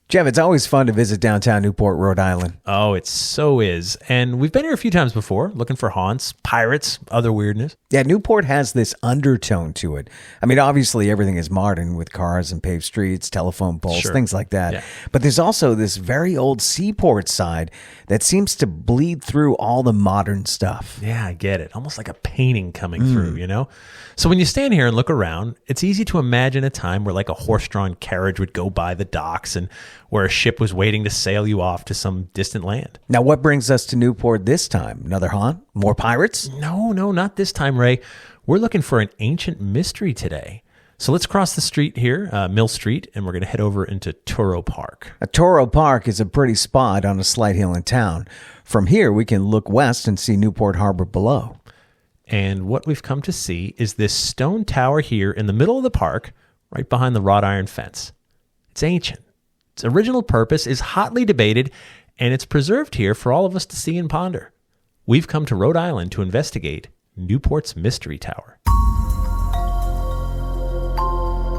Jeff, it's always fun to visit downtown Newport, Rhode Island. Oh, it so is. And we've been here a few times before, looking for haunts, pirates, other weirdness. Yeah, Newport has this undertone to it. I mean, obviously everything is modern with cars and paved streets, telephone poles, things like that. Yeah. But there's also this very old seaport side that seems to bleed through all the modern stuff. Yeah, I get it. Almost like a painting coming through, you know? So when you stand here and look around, it's easy to imagine a time where like a horse-drawn carriage would go by the docks and where a ship was waiting to sail you off to some distant land. Now, what brings us to Newport this time? Another haunt? More pirates? No, not this time, Ray. We're looking for an ancient mystery today. So let's cross the street here, Mill Street, and we're going to head over into Toro Park. Toro Park is a pretty spot on a slight hill in town. From here, we can look west and see Newport Harbor below. And what we've come to see is this stone tower here in the middle of the park, right behind the wrought iron fence. It's ancient. Its original purpose is hotly debated, and it's preserved here for all of us to see and ponder. We've come to Rhode Island to investigate Newport's Mystery Tower.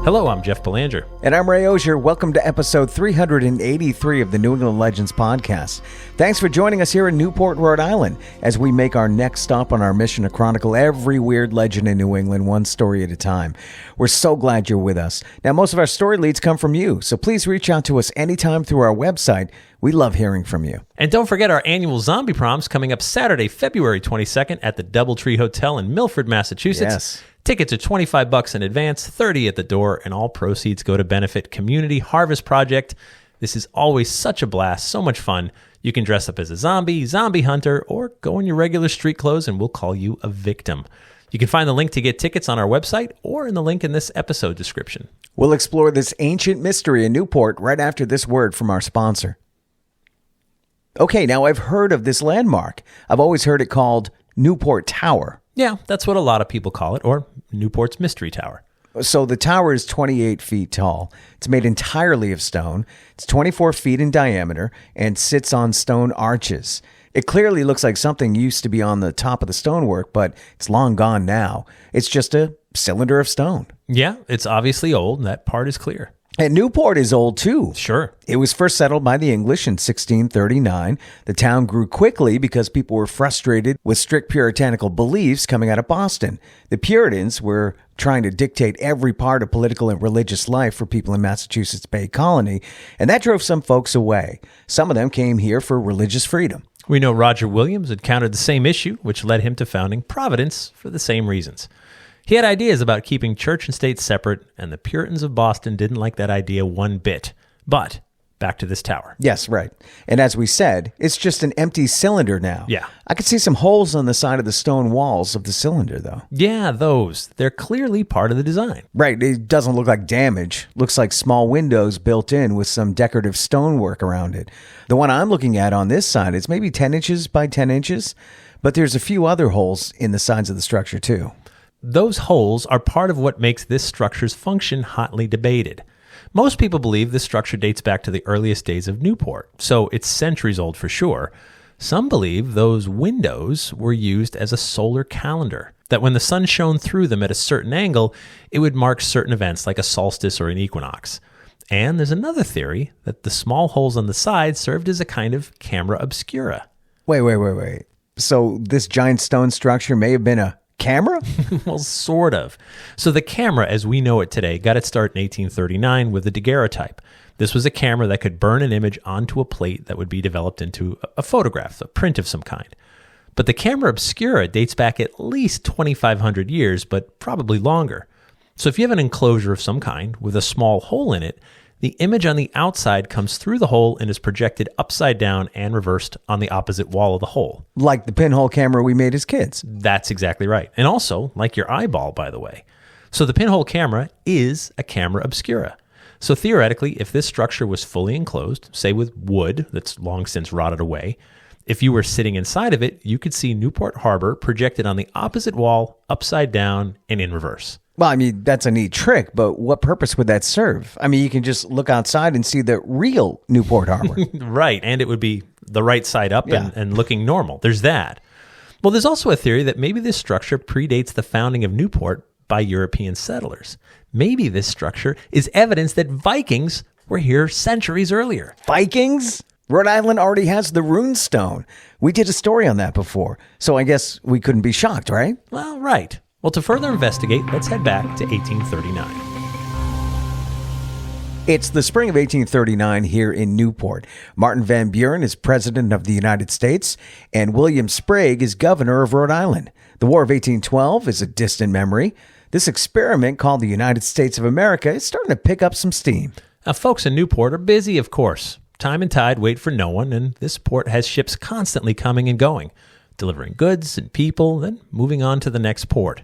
Hello, I'm Jeff Belanger. And I'm Ray Auger. Welcome to episode 383 of the New England Legends podcast. Thanks for joining us here in Newport, Rhode Island, as we make our next stop on our mission to chronicle every weird legend in New England, one story at a time. We're so glad you're with us. Now, most of our story leads come from you, so please reach out to us anytime through our website. We love hearing from you. And don't forget our annual zombie proms coming up Saturday, February 22nd at the Doubletree Hotel in Milford, Massachusetts. Yes. Tickets are $25 in advance, $30 at the door, and all proceeds go to benefit Community Harvest Project. This is always such a blast, so much fun. You can dress up as a zombie hunter, or go in your regular street clothes and we'll call you a victim. You can find the link to get tickets on our website or in the link in this episode description. We'll explore this ancient mystery in Newport right after this word from our sponsor. Okay, now I've heard of this landmark. I've always heard it called Newport Tower. Yeah, that's what a lot of people call it, or Newport's Mystery Tower. So the tower is 28 feet tall. It's made entirely of stone. It's 24 feet in diameter and sits on stone arches. It clearly looks like something used to be on the top of the stonework, but it's long gone now. It's just a cylinder of stone. Yeah, it's obviously old. That part is clear. And Newport is old, too. Sure. It was first settled by the English in 1639. The town grew quickly because people were frustrated with strict puritanical beliefs coming out of Boston. The Puritans were trying to dictate every part of political and religious life for people in Massachusetts Bay Colony, and that drove some folks away. Some of them came here for religious freedom. We know Roger Williams encountered the same issue, which led him to founding Providence for the same reasons. He had ideas about keeping church and state separate, and the Puritans of Boston didn't like that idea one bit. But back to this tower. Yes, right. And as we said, it's just an empty cylinder now. Yeah. I could see some holes on the side of the stone walls of the cylinder, though. Yeah, those. They're clearly part of the design. Right. It doesn't look like damage. Looks like small windows built in with some decorative stonework around it. The one I'm looking at on this side is maybe 10 inches by 10 inches, but there's a few other holes in the sides of the structure, too. Those holes are part of what makes this structure's function hotly debated. Most people believe this structure dates back to the earliest days of Newport, so it's centuries old for sure. Some believe those windows were used as a solar calendar, that when the sun shone through them at a certain angle, it would mark certain events like a solstice or an equinox. And there's another theory that the small holes on the side served as a kind of camera obscura. Wait. So this giant stone structure may have been a camera? Well, sort of. So the camera, as we know it today, got its start in 1839 with the daguerreotype. This was a camera that could burn an image onto a plate that would be developed into a photograph, a print of some kind. But the camera obscura dates back at least 2,500 years, but probably longer. So if you have an enclosure of some kind with a small hole in it, the image on the outside comes through the hole and is projected upside down and reversed on the opposite wall of the hole. Like the pinhole camera we made as kids. That's exactly right. And also, like your eyeball, by the way. So the pinhole camera is a camera obscura. So theoretically, if this structure was fully enclosed, say with wood that's long since rotted away, if you were sitting inside of it, you could see Newport Harbor projected on the opposite wall, upside down, and in reverse. Well, I mean, that's a neat trick, but what purpose would that serve? I mean, you can just look outside and see the real Newport Harbor. Right, and it would be the right side up and looking normal. There's that. Well, there's also a theory that maybe this structure predates the founding of Newport by European settlers. Maybe this structure is evidence that Vikings were here centuries earlier. Vikings? Rhode Island already has the rune stone. We did a story on that before, so I guess we couldn't be shocked, right? Well, right. Well, to further investigate, let's head back to 1839. It's the spring of 1839 here in Newport. Martin Van Buren is president of the United States, and William Sprague is governor of Rhode Island. The War of 1812 is a distant memory. This experiment called the United States of America is starting to pick up some steam. Now, folks in Newport are busy, of course. Time and tide wait for no one, and this port has ships constantly coming and going, delivering goods and people, then moving on to the next port.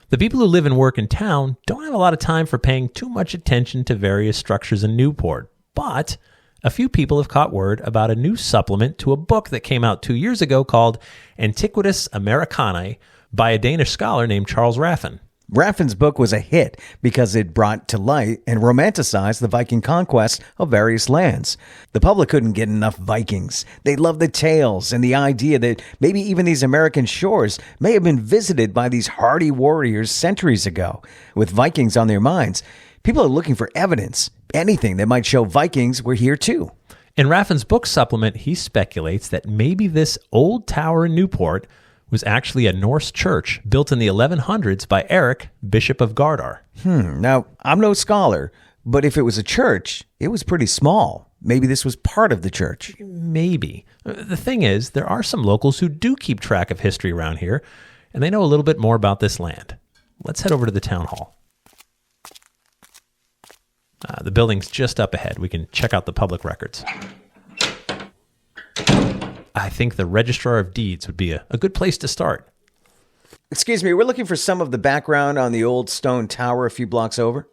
The people who live and work in town don't have a lot of time for paying too much attention to various structures in Newport, but a few people have caught word about a new supplement to a book that came out 2 years ago called Antiquitas Americanae by a Danish scholar named Charles Raffin. Raffin's book was a hit because it brought to light and romanticized the Viking conquest of various lands. The public couldn't get enough Vikings. They loved the tales and the idea that maybe even these American shores may have been visited by these hardy warriors centuries ago. With Vikings on their minds, people are looking for evidence, anything that might show Vikings were here too. In Raffin's book supplement, he speculates that maybe this old tower in Newport was actually a Norse church built in the 1100s by Eric, Bishop of Gardar. Now, I'm no scholar, but if it was a church, it was pretty small. Maybe this was part of the church. Maybe. The thing is, there are some locals who do keep track of history around here, and they know a little bit more about this land. Let's head over to the town hall. The building's just up ahead. We can check out the public records. I think the Registrar of Deeds would be a good place to start. Excuse me, we're looking for some of the background on the old stone tower a few blocks over.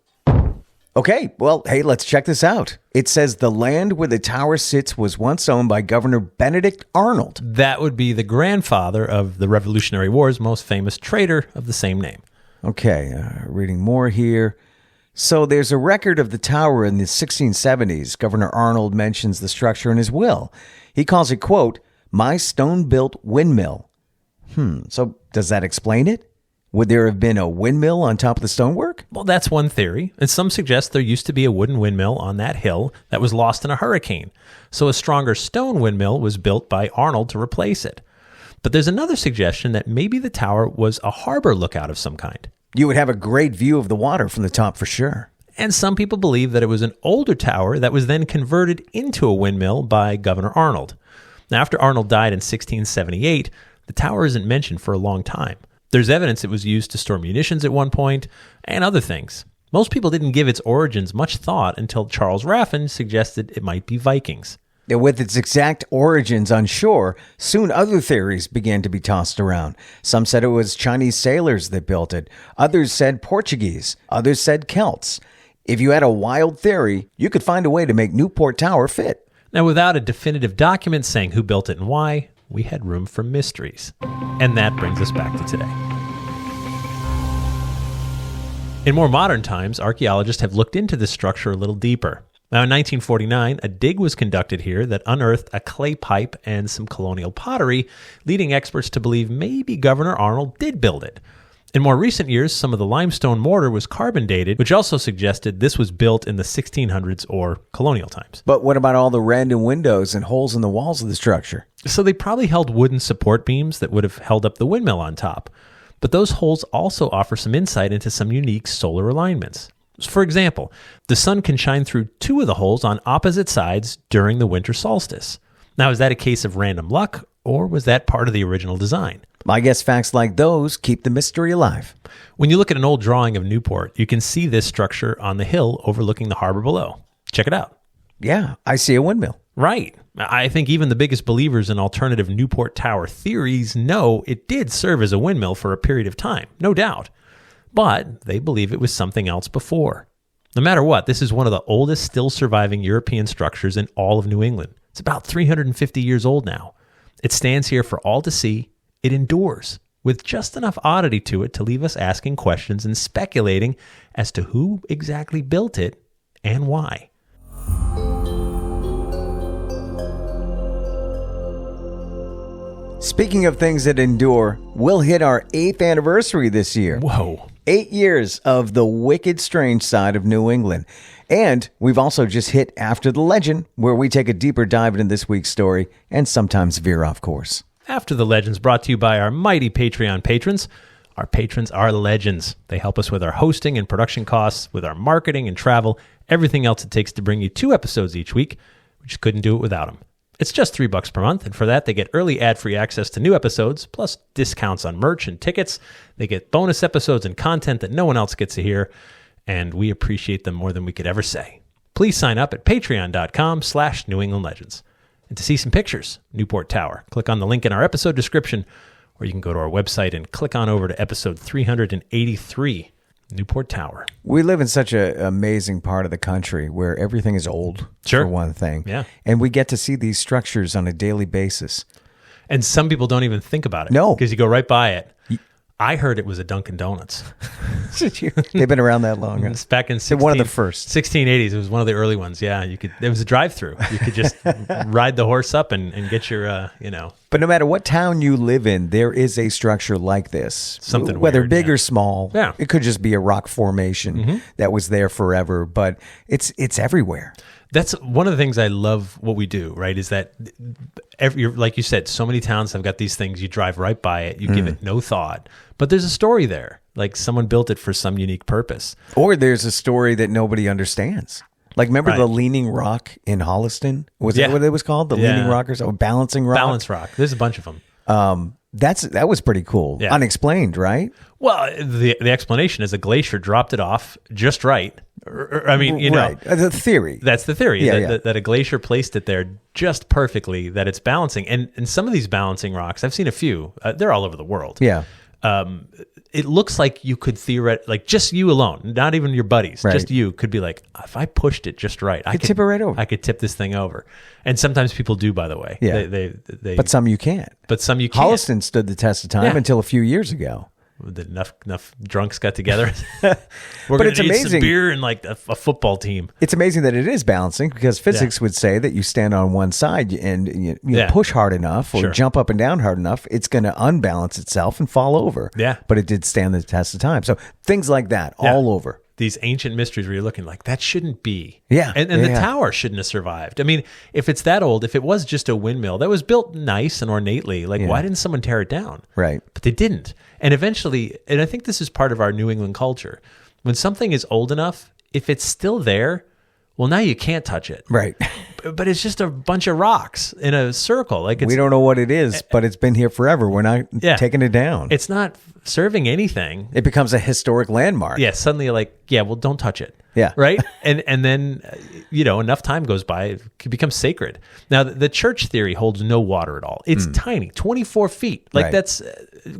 Okay, well, hey, let's check this out. It says the land where the tower sits was once owned by Governor Benedict Arnold. That would be the grandfather of the Revolutionary War's most famous trader of the same name. Okay, reading more here. So there's a record of the tower in the 1670s. Governor Arnold mentions the structure in his will. He calls it, quote, my stone-built windmill. So does that explain it? Would there have been a windmill on top of the stonework? Well, that's one theory, and some suggest there used to be a wooden windmill on that hill that was lost in a hurricane, so a stronger stone windmill was built by Arnold to replace it. But there's another suggestion that maybe the tower was a harbor lookout of some kind. You would have a great view of the water from the top for sure. And some people believe that it was an older tower that was then converted into a windmill by Governor Arnold. Now, after Arnold died in 1678, the tower isn't mentioned for a long time. There's evidence it was used to store munitions at one point, and other things. Most people didn't give its origins much thought until Charles Raffin suggested it might be Vikings. With its exact origins unsure, soon other theories began to be tossed around. Some said it was Chinese sailors that built it. Others said Portuguese. Others said Celts. If you had a wild theory, you could find a way to make Newport Tower fit. Now, without a definitive document saying who built it and why, we had room for mysteries. And that brings us back to today. In more modern times, archaeologists have looked into this structure a little deeper. Now, in 1949, a dig was conducted here that unearthed a clay pipe and some colonial pottery, leading experts to believe maybe Governor Arnold did build it. In more recent years, some of the limestone mortar was carbon dated, which also suggested this was built in the 1600s or colonial times. But what about all the random windows and holes in the walls of the structure? So they probably held wooden support beams that would have held up the windmill on top. But those holes also offer some insight into some unique solar alignments. For example, the sun can shine through two of the holes on opposite sides during the winter solstice. Now, is that a case of random luck, or was that part of the original design? I guess facts like those keep the mystery alive. When you look at an old drawing of Newport, you can see this structure on the hill overlooking the harbor below. Check it out. Yeah, I see a windmill. Right. I think even the biggest believers in alternative Newport Tower theories know it did serve as a windmill for a period of time, no doubt. But they believe it was something else before. No matter what, this is one of the oldest still surviving European structures in all of New England. It's about 350 years old now. It stands here for all to see. It endures, with just enough oddity to it to leave us asking questions and speculating as to who exactly built it and why. Speaking of things that endure, we'll hit our 8th anniversary this year. Whoa. 8 years of the wicked strange side of New England. And we've also just hit After the Legend, where we take a deeper dive into this week's story and sometimes veer off course. After the Legends, brought to you by our mighty Patreon patrons. Our patrons are legends. They help us with our hosting and production costs, with our marketing and travel, everything else it takes to bring you 2 episodes each week. We just couldn't do it without them. It's just $3 per month, and for that, they get early ad-free access to new episodes, plus discounts on merch and tickets. They get bonus episodes and content that no one else gets to hear, and we appreciate them more than we could ever say. Please sign up at patreon.com/New England Legends. And to see some pictures, Newport Tower, click on the link in our episode description, or you can go to our website and click on over to episode 383, Newport Tower. We live in such an amazing part of the country where everything is old, Sure. for one thing. Yeah. And we get to see these structures on a daily basis. And some people don't even think about it. No. Because you go right by it. I heard it was a Dunkin' Donuts. They've been around that long. It's back in One of the first. 1680s. It was one of the early ones. Yeah, it was a drive-through. You could just ride the horse up and get your, But no matter what town you live in, there is a structure like this. Something whether weird, big yeah. or small. Yeah. It could just be a rock formation that was there forever, but it's everywhere. That's one of the things I love what we do, right? Is that like you said, so many towns have got these things. You drive right by it. You give it no thought. But there's a story there. Like someone built it for some unique purpose. Or there's a story that nobody understands. Like, remember the Leaning Rock in Holliston? Was that what it was called? The Leaning Rockers? Oh, Balancing Rock? Balance Rock. There's a bunch of them. That was pretty cool. Yeah. Unexplained, right? Well, the explanation is a glacier dropped it off just right. I mean, right. The theory. That's the theory, Yeah, that a glacier placed it there just perfectly, that it's balancing. And some of these balancing rocks, I've seen a few. They're all over the world. Yeah. It looks like you could like just you alone, not even your buddies, Right. just you could be like, if I pushed it just right, I could tip it right over. I could tip this thing over. And sometimes people do, by the way. Yeah. They But some you can't. but some you can't. Holliston stood the test of time Yeah. until a few years ago. Enough drunks got together. We're But gonna it's need some amazing. beer and like a football team. It's amazing that it is balancing, because physics would say that you stand on one side and you push hard enough or Sure. jump up and down hard enough, it's going to unbalance itself and fall over. Yeah. But it did stand the test of time. So things like that all over. These ancient mysteries where you're looking like, that shouldn't be. Yeah. And the tower shouldn't have survived. I mean, if it's that old, if it was just a windmill that was built nice and ornately, like, why didn't someone tear it down? Right. But they didn't. And eventually, and I think this is part of our New England culture, when something is old enough, if it's still there, well, now you can't touch it. Right. But it's just a bunch of rocks in a circle. Like, We don't know what it is, but it's been here forever. We're not taking it down. It's not serving anything. It becomes a historic landmark. Yeah, suddenly you're like, well, don't touch it. Yeah. Right? And then, enough time goes by, it becomes sacred. Now, the church theory holds no water at all. It's tiny, 24 feet. Like, Right. that's,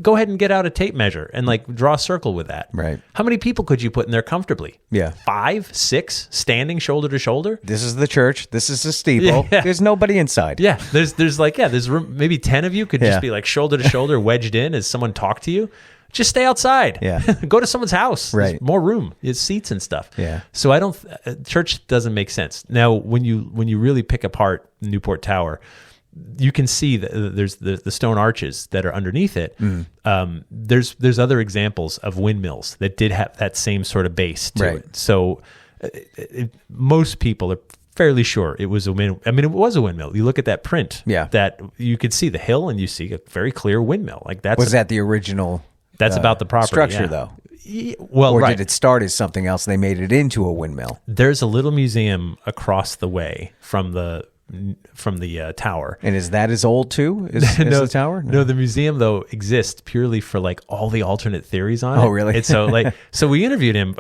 go ahead and get out a tape measure and, like, draw a circle with that. Right. How many people could you put in there comfortably? Yeah. 5, 6, standing shoulder to shoulder? This is the church. This is the steeple. Yeah. There's nobody inside. Yeah. There's room, maybe 10 of you could Yeah. just be, like, shoulder to shoulder wedged in as someone talked to you. Just stay outside. Yeah. Go to someone's house. Right. There's more room. There's seats and stuff. Yeah. So I don't. Church doesn't make sense. Now, when you really pick apart Newport Tower, you can see that there's the stone arches that are underneath it. There's other examples of windmills that did have that same sort of base to Right. it. So most people are fairly sure it was a windmill. I mean, it was a windmill. You look at that print. Yeah. That you could see the hill and you see a very clear windmill. Like that's Was that the original that's about the property structure, yeah. though? Well, Or right. did it start as something else and they made it into a windmill? There's a little museum across the way from the tower. And is that as old too as the tower? No, the museum though exists purely for like all the alternate theories on it. Oh, really? And so we interviewed him.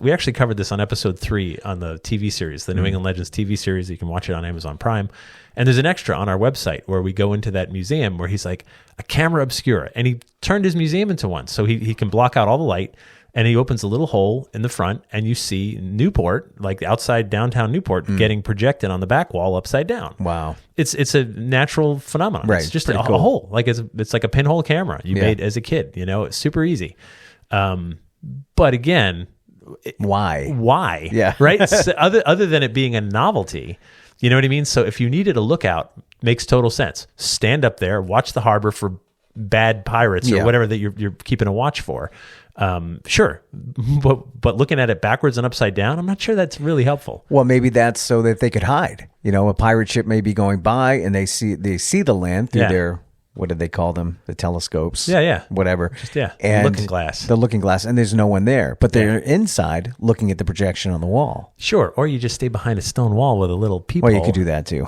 We actually covered this on episode 3 on the TV series, the New England Legends TV series. You can watch it on Amazon Prime. And there's an extra on our website where we go into that museum where he's like a camera obscura, and he turned his museum into one, so he can block out all the light. And he opens a little hole in the front, and you see Newport, like outside downtown Newport, getting projected on the back wall upside down. Wow. It's a natural phenomenon. Right. It's just Pretty a cool. hole. Like it's like a pinhole camera you Yeah. made as a kid. It's super easy. But again, Why? Yeah. Right? So other than it being a novelty, you know what I mean? So if you needed a lookout, makes total sense. Stand up there, watch the harbor for bad pirates or Yeah. whatever that you're keeping a watch for. Sure, but looking at it backwards and upside down, I'm not sure that's really helpful. Well, maybe that's so that they could hide. A pirate ship may be going by and they see the land through their, what did they call them? The telescopes. Yeah. Whatever. And looking glass. The looking glass, and there's no one there, but they're inside looking at the projection on the wall. Sure, or you just stay behind a stone wall with a little peephole. Well, you could do that too.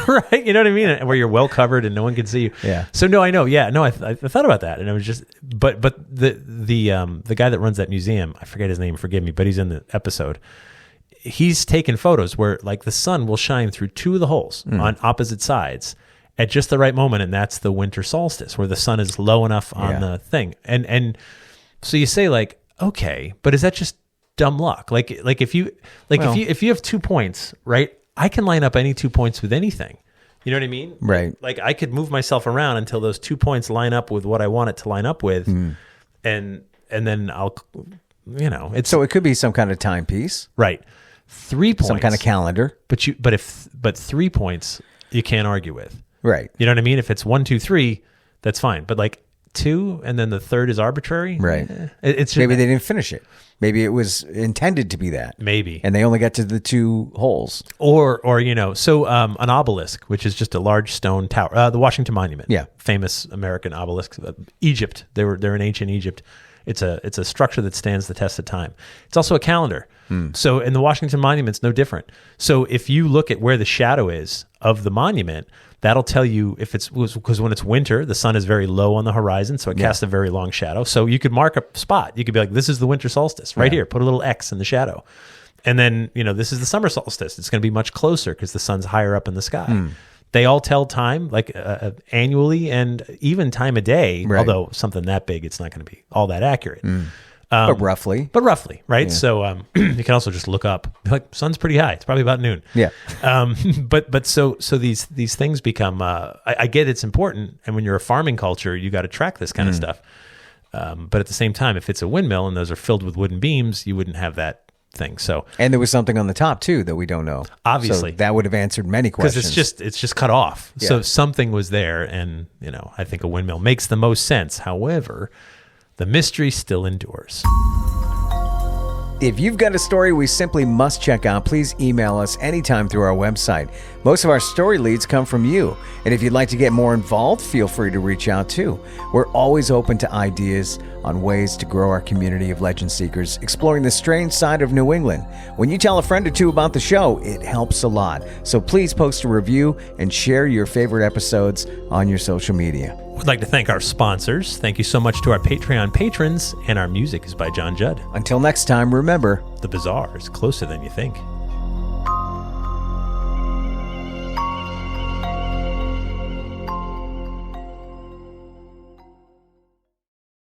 Right, you know what I mean? Where you're well covered and no one can see you. Yeah. So no, I know. Yeah, no, I thought about that, and it was just, but the guy that runs that museum, I forget his name, forgive me, but he's in the episode. He's taken photos where like the sun will shine through two of the holes on opposite sides at just the right moment, and that's the winter solstice where the sun is low enough on the thing. And so you say like, okay, but is that just dumb luck? Like if you have 2 points, right? I can line up any 2 points with anything. You know what I mean? Right. Like I could move myself around until those 2 points line up with what I want it to line up with, and then I'll, it's So it could be some kind of timepiece, right. 3 points, some kind of calendar. But 3 points you can't argue with. Right. You know what I mean? If it's 1, 2, 3, that's fine. But like 2 and then the third is arbitrary. Right. It's just, maybe they didn't finish it. Maybe it was intended to be that. Maybe. And they only got to the 2 holes. Or an obelisk, which is just a large stone tower. The Washington Monument. Yeah. Famous American obelisk. Egypt. They're in ancient Egypt. It's a structure that stands the test of time. It's also a calendar. So, and the Washington Monument's no different. So if you look at where the shadow is of the monument, that'll tell you if it's, because when it's winter, the sun is very low on the horizon, so it casts a very long shadow. So you could mark a spot. You could be like, this is the winter solstice right here. Put a little X in the shadow. And then, this is the summer solstice. It's going to be much closer because the sun's higher up in the sky. They all tell time, like annually and even time of day, although something that big, it's not going to be all that accurate. But roughly. Right? Yeah. So you can also just look up, like, sun's pretty high. It's probably about noon. Yeah. But so these things become, I get it's important. And when you're a farming culture, you got to track this kind of stuff. But at the same time, if it's a windmill and those are filled with wooden beams, you wouldn't have that thing. So, and there was something on the top too that we don't know. Obviously. So that would have answered many questions. Because it's just cut off. Yeah. So something was there, and I think a windmill makes the most sense. However, the mystery still endures. If you've got a story we simply must check out, please email us anytime through our website. Most of our story leads come from you. And if you'd like to get more involved, feel free to reach out too. We're always open to ideas on ways to grow our community of legend seekers, exploring the strange side of New England. When you tell a friend or two about the show, it helps a lot. So please post a review and share your favorite episodes on your social media. We'd like to thank our sponsors. Thank you so much to our Patreon patrons, and our music is by John Judd. Until next time, remember, the bizarre is closer than you think.